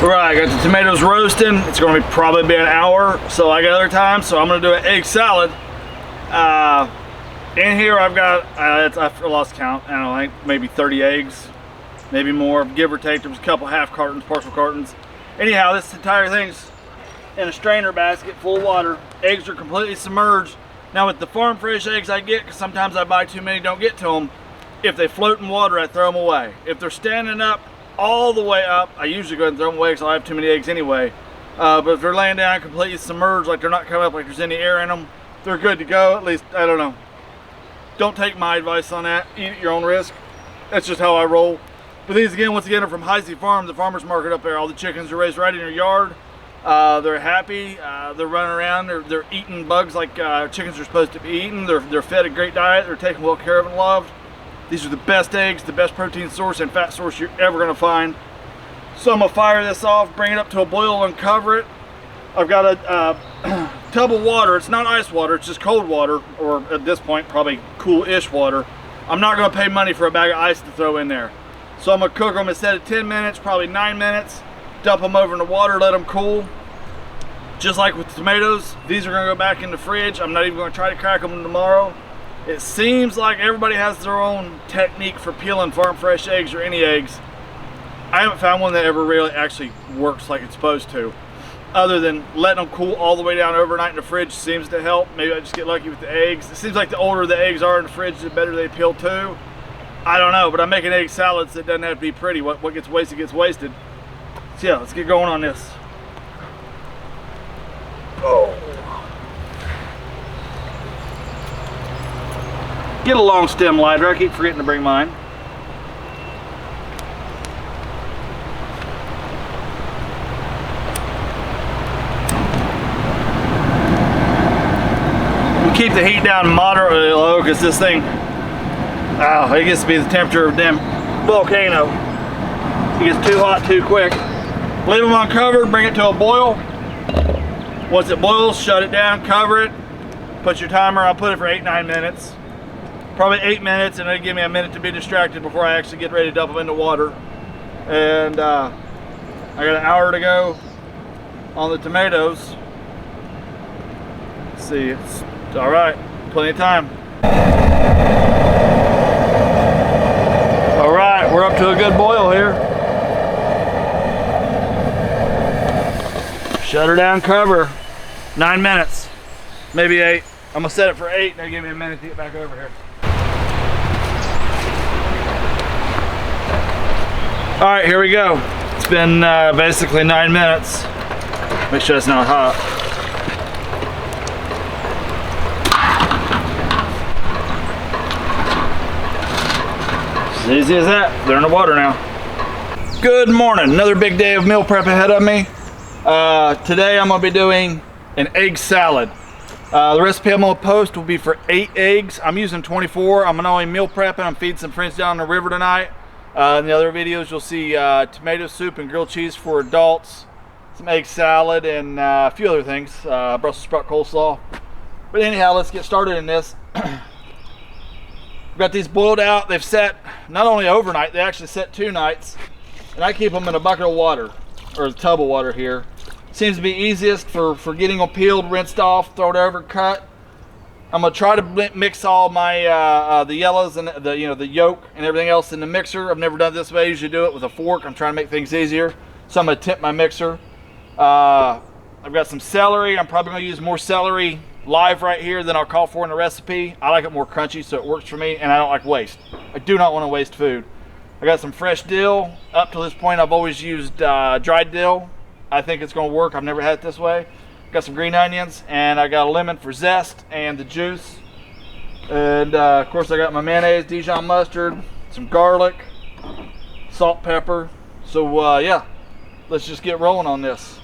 Right, I got the tomatoes roasting. It's going to probably be an hour, so I got other time, so I'm going to do an egg salad. In here I've got, I lost count, I don't know, like maybe 30 eggs, maybe more, give or take. There was a couple half cartons, partial cartons. Anyhow, this entire thing's in a strainer basket full of water. Eggs are completely submerged. Now with the farm fresh eggs I get, because sometimes I buy too many, don't get to them, if they float in water, I throw them away. If they're standing up, all the way up, I usually go ahead and throw them away because I have too many eggs anyway. But if they're laying down completely submerged, like they're not coming up like there's any air in them, they're good to go. At least, I don't know. Don't take my advice on that. Eat at your own risk. That's just how I roll. But these again, once again, are from Hisey Farm, the farmer's market up there. All the chickens are raised right in your yard. They're happy. They're running around. They're eating bugs like chickens are supposed to be eating. They're fed a great diet. They're taken well care of and loved. These are the best eggs, the best protein source and fat source you're ever going to find. So I'm going to fire this off, bring it up to a boil and cover it. I've got a tub of water. It's not ice water, it's just cold water, or at this point probably cool-ish water. I'm not going to pay money for a bag of ice to throw in there. So I'm going to cook them instead of 10 minutes, probably 9 minutes. Dump them over in the water, let them cool. Just like with the tomatoes, these are going to go back in the fridge. I'm not even going to try to crack them tomorrow. It seems like everybody has their own technique for peeling farm fresh eggs or any eggs. I haven't found one that ever really actually works like it's supposed to. Other than letting them cool all the way down overnight in the fridge seems to help. Maybe I just get lucky with the eggs. It seems like the older the eggs are in the fridge, the better they peel too. I don't know, but I'm making egg salads that doesn't have to be pretty. What gets wasted gets wasted. So yeah, let's get going on this. Oh. Get a long stem lighter. I keep forgetting to bring mine. We keep the heat down moderately low because this thing, it gets to be the temperature of a damn volcano. It gets too hot too quick. Leave them uncovered, bring it to a boil. Once it boils, shut it down, cover it. Put your timer, I'll put it for 8-9 minutes. Probably 8 minutes, and it'll give me a minute to be distracted before I actually get ready to dump them into water. And I got an hour to go on the tomatoes. Let's see, it's all right, plenty of time. All right, we're up to a good boil here. Shut her down, cover. 9 minutes, maybe 8. I'm gonna set it for 8, and it'll give me a minute to get back over here. All right, here we go. It's been basically 9 minutes. Make sure it's not hot. As easy as that. They're in the water now. Good morning. Another big day of meal prep ahead of me. Today I'm gonna be doing an egg salad. The recipe I'm gonna post will be for 8 eggs. I'm using 24. I'm gonna only meal prepping. I'm feeding some friends down the river tonight. In the other videos you'll see tomato soup and grilled cheese for adults, some egg salad, and a few other things, Brussels sprout coleslaw. But anyhow, let's get started in this. We've got these boiled out. They've set not only overnight, they actually set 2 nights, and I keep them in a bucket of water, or a tub of water here. Seems to be easiest for getting them peeled, rinsed off, throw it over, cut. I'm gonna try to mix all my the yellows and the yolk and everything else in the mixer. I've never done it this way. I usually do it with a fork. I'm trying to make things easier, so I'm gonna tip my mixer. I've got some celery. I'm probably gonna use more celery live right here than I'll call for in the recipe. I like it more crunchy, so it works for me, and I don't like waste. I do not want to waste food. I got some fresh dill. Up to this point, I've always used dried dill. I think it's gonna work. I've never had it this way. Got some green onions, and I got a lemon for zest and the juice. And of course I got my mayonnaise, Dijon mustard, some garlic, salt, pepper. So yeah, let's just get rolling on this.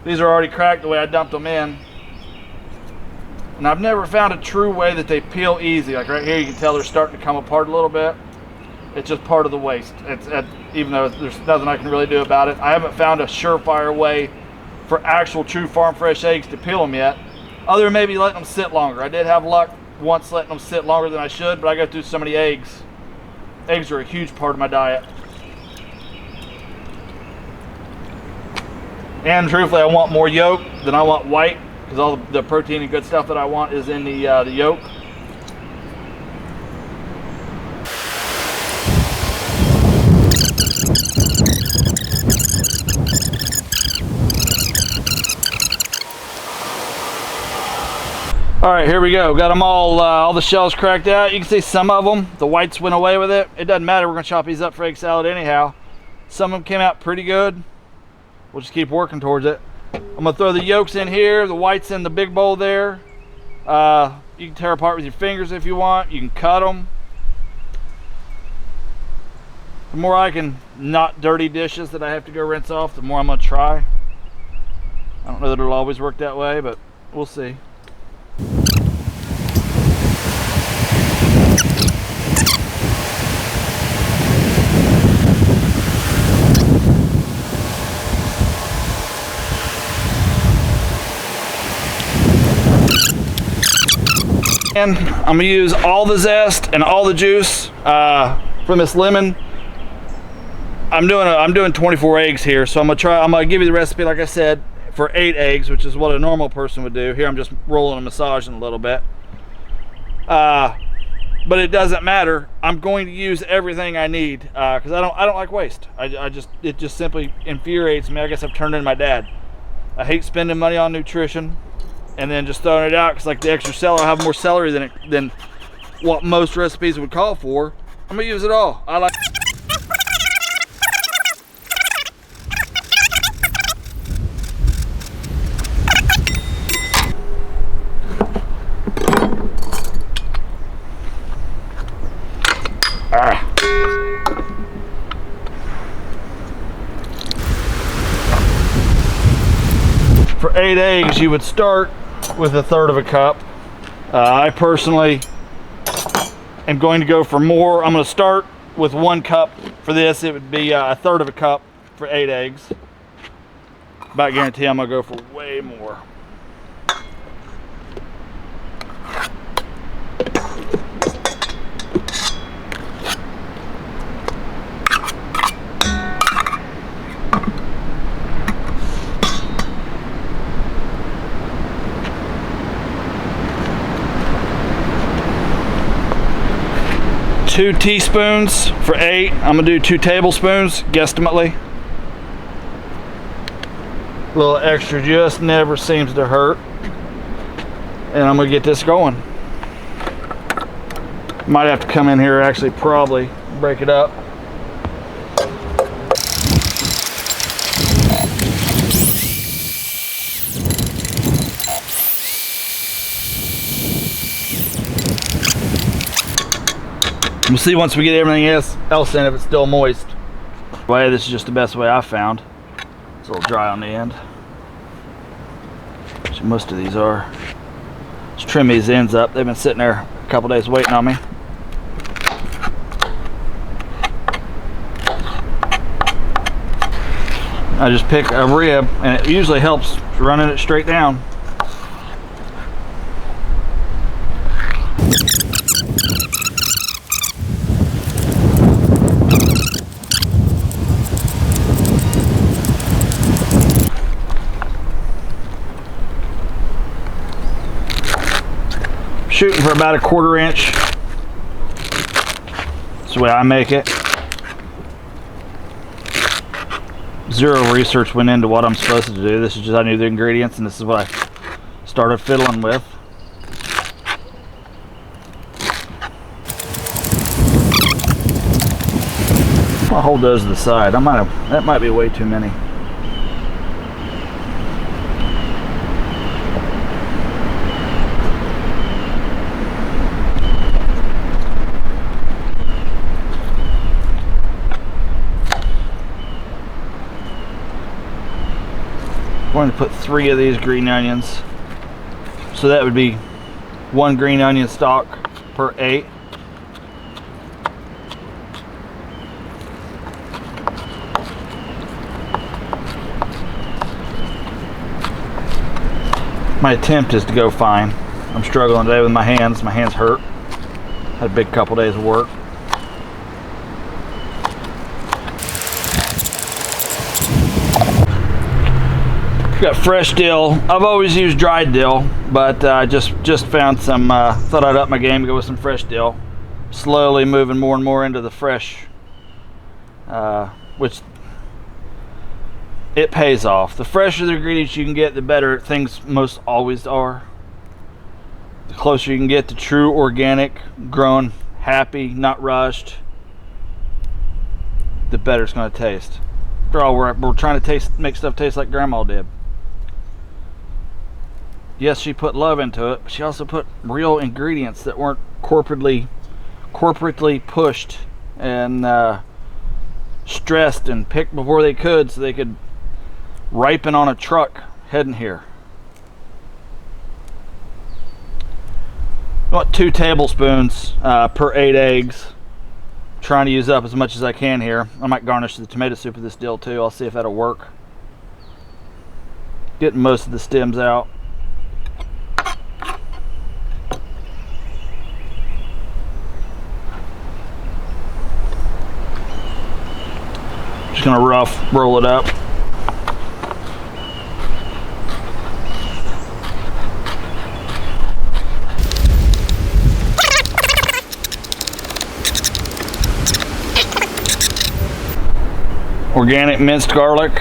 These are already cracked the way I dumped them in. And I've never found a true way that they peel easy. Like right here, you can tell they're starting to come apart a little bit. It's just part of the waste. Even though there's nothing I can really do about it. I haven't found a surefire way for actual true farm fresh eggs to peel them yet, other than maybe letting them sit longer. I did have luck once letting them sit longer than I should, but I got through so many eggs. Eggs are a huge part of my diet. And truthfully, I want more yolk than I want white, because all the protein and good stuff that I want is in the yolk. All right, here we go. Got them all the shells cracked out. You can see some of them, the whites went away with it. It doesn't matter, we're gonna chop these up for egg salad anyhow. Some of them came out pretty good. We'll just keep working towards it. I'm gonna throw the yolks in here, the whites in the big bowl there. You can tear apart with your fingers if you want. You can cut them. The more I can not dirty dishes that I have to go rinse off, the more I'm gonna try. I don't know that it'll always work that way, but we'll see. And I'm gonna use all the zest and all the juice from this lemon. I'm doing 24 eggs here, so I'm gonna give you the recipe like I said for 8 eggs, which is what a normal person would do. Here I'm just rolling and massaging a little bit. But it doesn't matter. I'm going to use everything I need because I don't like waste. It just simply infuriates me. I guess I've turned into my dad. I hate spending money on nutrition and then just throwing it out because like the extra celery, I have more celery than what most recipes would call for. I'm gonna use it all. I like. For 8 eggs, you would start with 1/3 of a cup. I personally am going to go for more. I'm going to start with 1 cup for this. It would be 1/3 of a cup for 8 eggs. About guarantee I'm going to go for way more. Two teaspoons for 8. I'm gonna do 2 tablespoons, guesstimately. A little extra just never seems to hurt. And I'm gonna get this going. Might have to come in here, actually probably break it up. We'll see once we get everything else in if it's still moist. Well, this is just the best way I've found. It's a little dry on the end. So most of these are. Let's trim these ends up. They've been sitting there a couple days waiting on me. I just pick a rib and it usually helps running it straight down. Shooting for about 1/4 inch. That's the way I make it. Zero research went into what I'm supposed to do. This is just, I knew the ingredients and this is what I started fiddling with. I'll hold those to the side. That might be way too many. I'm going to put 3 of these green onions. So that would be 1 green onion stalk per 8. My attempt is to go fine. I'm struggling today with my hands. My hands hurt. Had a big couple days of work. Got fresh dill. I've always used dried dill, but I just found some, thought I'd up my game and go with some fresh dill. Slowly moving more and more into the fresh, which it pays off. The fresher the ingredients you can get, the better things most always are. The closer you can get to true organic, grown, happy, not rushed, the better it's going to taste. After all, we're trying to make stuff taste like Grandma did. Yes, she put love into it, but she also put real ingredients that weren't corporately pushed and stressed and picked before they could, so they could ripen on a truck heading here. I want 2 tablespoons per 8 eggs. Trying to use up as much as I can here. I might garnish the tomato soup with this dill too. I'll see if that'll work. Getting most of the stems out. Just gonna roll it up. Organic minced garlic,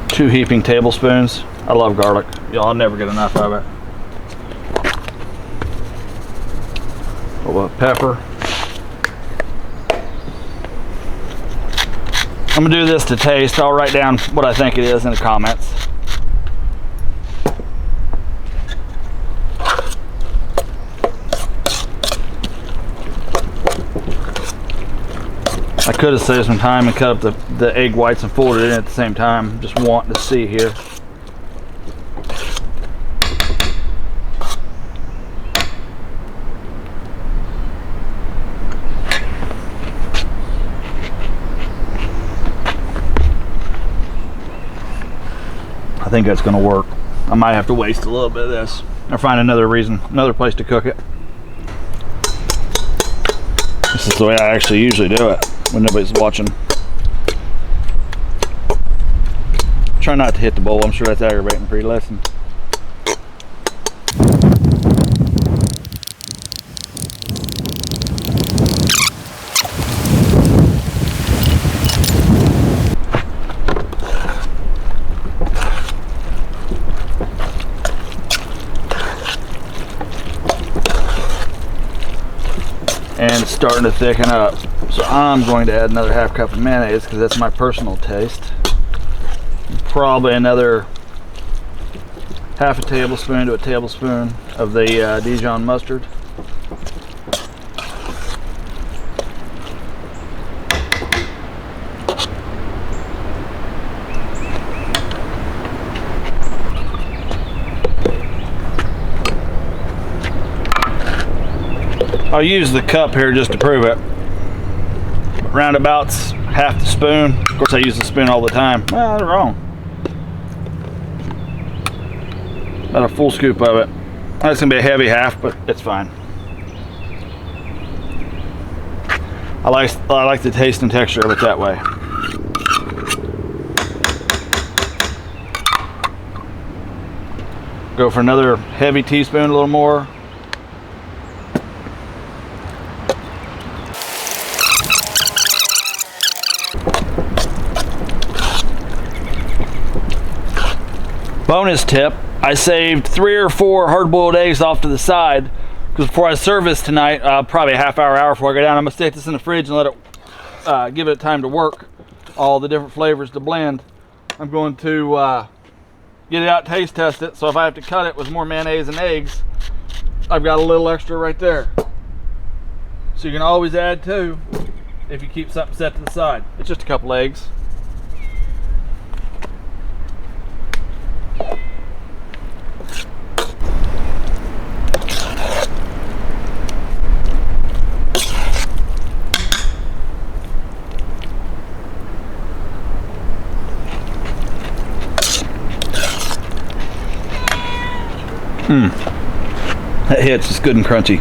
2 heaping tablespoons. I love garlic. Y'all, I'll never get enough of it. A little pepper. I'm gonna do this to taste. I'll write down what I think it is in the comments. I could have saved some time and cut up the egg whites and folded it in at the same time. Just wanting to see here. I think that's going to work. I might have to waste a little bit of this or find another place to cook it. This is the way I actually usually do it when nobody's watching. Try not to hit the bowl. I'm sure that's aggravating for you. Listen. And it's starting to thicken up. So I'm going to add another 1/2 cup of mayonnaise because that's my personal taste. Probably another 1/2 tablespoon to a tablespoon of the Dijon mustard. I'll use the cup here just to prove it. Roundabouts, 1/2 the spoon. Of course I use the spoon all the time. Well, they're wrong. About a full scoop of it. That's gonna be a heavy 1/2, but it's fine. I like the taste and texture of it that way. Go for another heavy teaspoon, a little more. Bonus tip, I saved 3 or 4 hard-boiled eggs off to the side because before I serve this tonight, probably a half hour before I go down, I'm gonna stick this in the fridge and let it give it time to work, all the different flavors to blend. I'm going to get it out, taste test it, so if I have to cut it with more mayonnaise and eggs, I've got a little extra right there. So you can always add 2 if you keep something set to the side. It's just a couple eggs. That hits, it's good and crunchy.